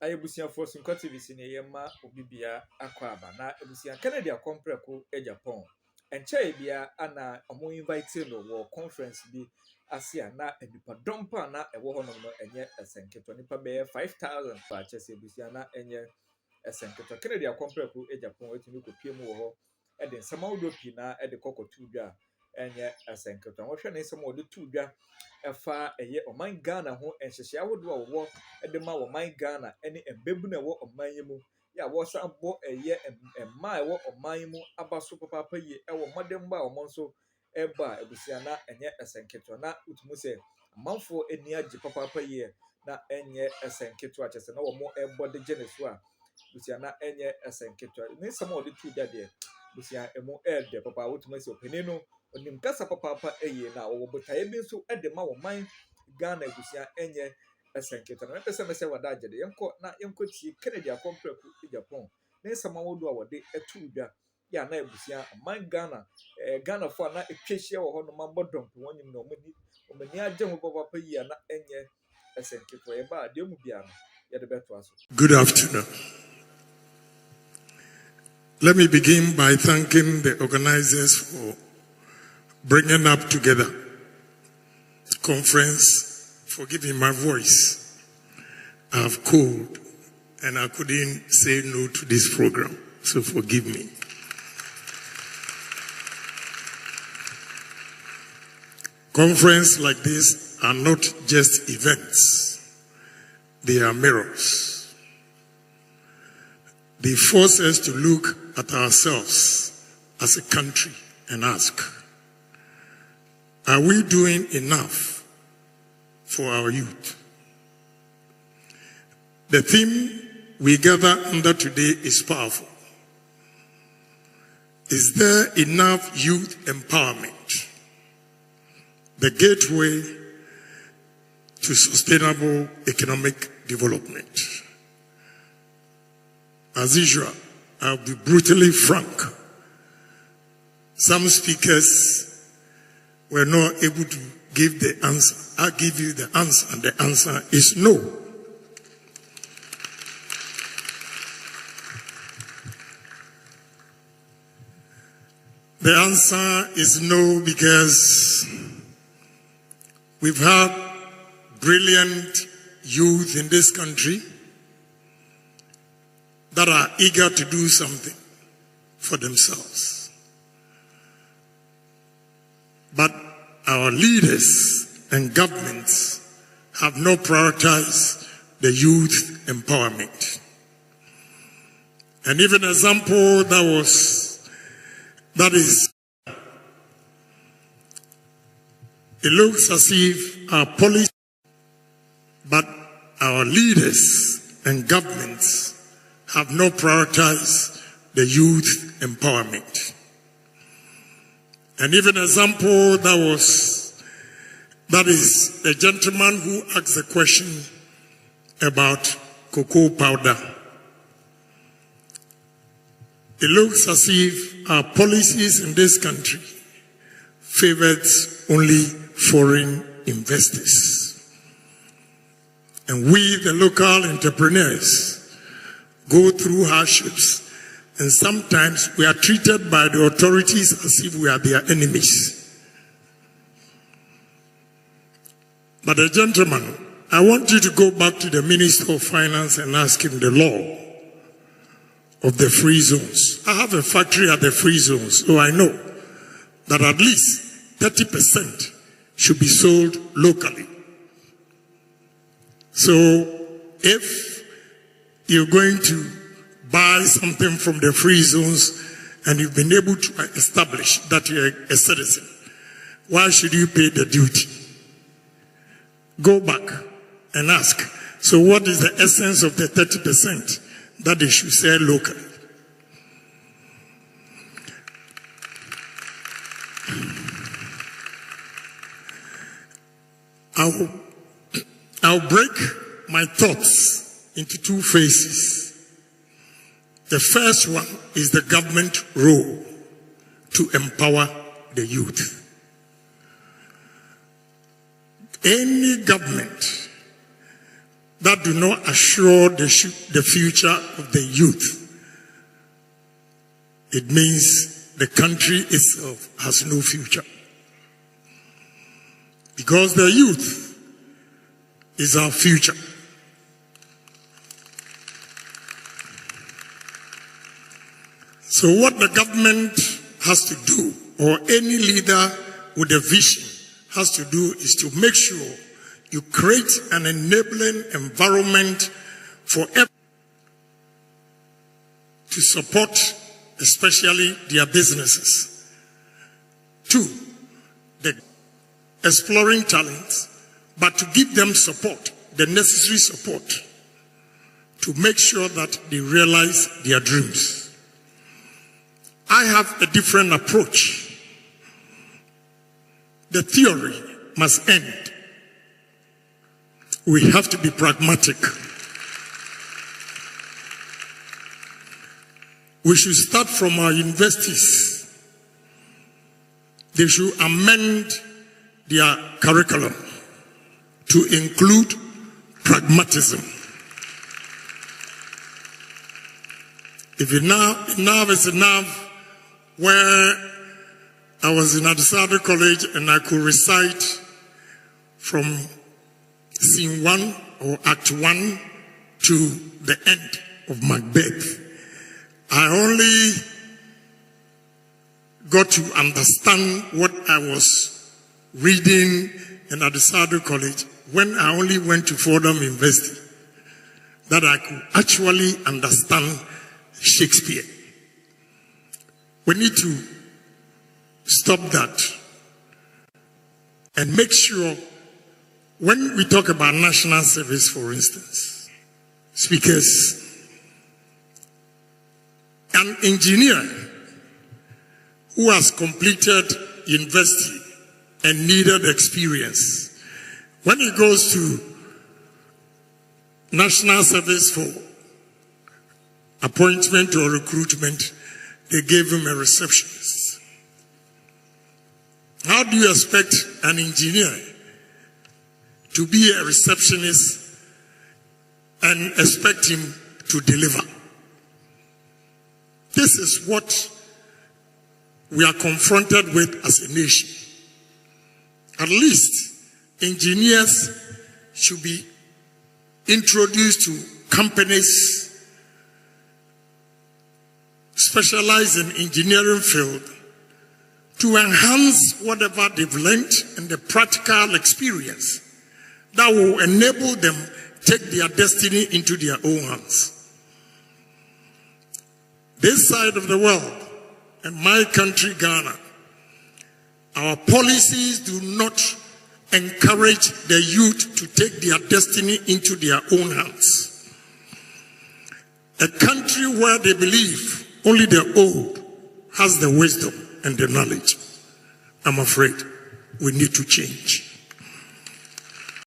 Ayebusia for some TV in Yama, Obibia, Aquaba, na Ebusia, Canada, Compreko, Agyapong. And Chabia, Anna, a more invited or conference be Asia, na a nipa dumper, na a woman, and yet a Sanketo, nipa bear 5,000 patches, Ebusiana, and yet a Sanketo, Canada, Compreko, Agyapong, to look at Piemo, and then some old Pina at the Coco Tuga, and yet a Sanketo. What shall I some of the Tuga? Efa eye oman Ghana ho enhyehye awodo a wo de ma oman Ghana ene embebu na wo oman yimu ya wo san bo eye emma wo oman mu abaso papa yi e wo modem ba wo nso eba ebusia na enye esenketo na utumu se amanfo eni agi papa yi na enye esenketo a chese na wo mo ebo de geneso a ebusia na enye esenketo ni sama odi tu dade ebusia emu ede papa utumu se openino onim kasa papa eye na wo botaye bi nso de ma wo man Ghana ebusia enye esenketa na pese mese wada agede yenko na yenko tie Kennedy akompreku Agyapong ne nsama wodo a wode etudwa ya na ebusia man Ghana Ghana fo na etwehia wo ho no mabodom to wonyim na omani agye ho papa yi na enye esenketa ye ba de mu bia no ye de beto aso. Good afternoon. Let me begin by thanking the organizers for bringing up together the conference, for giving my voice. I have cold and I couldn't say no to this program, so forgive me. Conferences like this are not just events, they are mirrors. They force us to look at ourselves as a country and ask, are we doing enough for our youth? The theme we gather under today is powerful. Is there enough youth empowerment? The gateway to sustainable economic development. As usual, I'll be brutally frank. Some speakers were not able to give the answer. I'll give you the answer, and the answer is no. The answer is no because we've had brilliant youth in this country that are eager to do something for themselves. But our leaders and governments have not prioritized the youth empowerment. And even an example that is, it looks as if our policy, but our leaders and governments have not prioritized the youth empowerment. And even an example that is a gentleman who asked a question about cocoa powder. It looks as if our policies in this country favored only foreign investors. And we, the local entrepreneurs, go through hardships. And sometimes we are treated by the authorities as if we are their enemies. But the gentleman, I want you to go back to the Minister of Finance and ask him the law of the free zones. I have a factory at the free zones, so I know that at least 30% should be sold locally. So if you're going to buy something from the free zones and you've been able to establish that you're a citizen, why should you pay the duty? Go back and ask, so what is the essence of the 30% that they should sell locally? I'll break my thoughts into two phases. The first one is the government role to empower the youth. Any government that do not assure the future of the youth, it means the country itself has no future. Because the youth is our future. So what the government has to do, or any leader with a vision has to do, is to make sure you create an enabling environment for everyone to support, especially their businesses. 2, the exploring talents, but to give them support, the necessary support, to make sure that they realize their dreams. I have a different approach. The theory must end. We have to be pragmatic. We should start from our universities. They should amend their curriculum to include pragmatism. If enough is enough, where I was in Adisado College and I could recite from scene 1 or act 1 to the end of Macbeth, I only got to understand what I was reading in Adisado College when I only went to Fordham University, that I could actually understand Shakespeare. We need to stop that and make sure when we talk about national service, for instance, speakers, an engineer who has completed university and needed experience, when he goes to national service for appointment or recruitment, they gave him a receptionist. How do you expect an engineer to be a receptionist and expect him to deliver? This is what we are confronted with as a nation. At least engineers should be introduced to companies specialized in engineering field to enhance whatever they've learned and the practical experience that will enable them take their destiny into their own hands. This side of the world, and my country, Ghana, our policies do not encourage the youth to take their destiny into their own hands. A country where they believe only the old has the wisdom and the knowledge, I'm afraid we need to change.